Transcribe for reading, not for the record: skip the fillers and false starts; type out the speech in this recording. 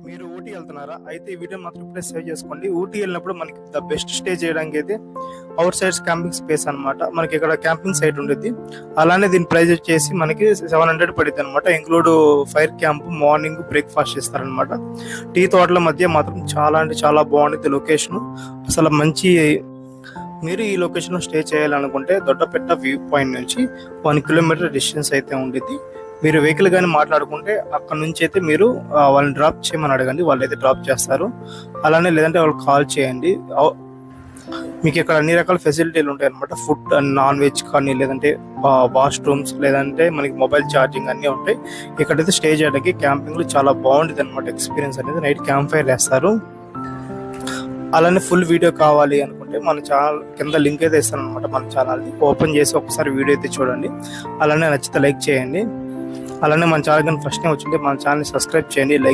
మీరు ఊటీ వెళ్తున్నారా? అయితే ఈ వీడియో మాత్రం ఇప్పుడే సేవ్ చేసుకోండి. ఊటీ వెళ్ళినప్పుడు మనకి ద బెస్ట్ స్టే చేయడానికి అయితే అవుట్ సైడ్స్ క్యాంపింగ్ స్పేస్ అన్నమాట. మనకి ఇక్కడ క్యాంపింగ్ సైట్ ఉండేది. అలానే దీని ప్రైస్ వచ్చేసి మనకి 700 పడింది అనమాట. Include fire camp, morning breakfast ఇస్తారనమాట. టీ తోటల మధ్య మాత్రం చాలా అంటే చాలా బాగుంటుంది లొకేషన్. అసలు మంచి మీరు ఈ లొకేషన్ లో స్టే చేయాలనుకుంటే దొడ్డపెట్ట వ్యూ పాయింట్ నుంచి 1 కిలోమీటర్ డిస్టెన్స్ అయితే ఉండేది. మీరు వెహికల్ కానీ మాట్లాడుకుంటే అక్కడ నుంచి అయితే మీరు వాళ్ళని డ్రాప్ చేయమని అడగండి, వాళ్ళు అయితే డ్రాప్ చేస్తారు. అలానే లేదంటే వాళ్ళకి కాల్ చేయండి. మీకు ఇక్కడ అన్ని రకాల ఫెసిలిటీలు ఉంటాయి అనమాట. ఫుడ్ అండ్ నాన్ వెజ్ కానీ, లేదంటే వాష్రూమ్స్, లేదంటే మనకి మొబైల్ ఛార్జింగ్ అన్నీ ఉంటాయి. ఇక్కడైతే స్టే చేయడానికి క్యాంపింగ్ లో చాలా బాగుంటుంది అనమాట. ఎక్స్పీరియన్స్ అనేది నైట్ క్యాంప్ ఫైర్ వేస్తారు. అలానే ఫుల్ వీడియో కావాలి అనుకుంటే మన ఛానల్ కింద లింక్ అయితే ఇస్తాను అనమాట. మన ఛానల్ని ఓపెన్ చేసి ఒకసారి వీడియో అయితే చూడండి. అలానే నచ్చితే లైక్ చేయండి. అలానే మన ఛానల్ కానీ ఫస్ట్ టైం వచ్చింటే మన ఛానల్ని సబ్స్క్రైబ్ చేయండి, లైక్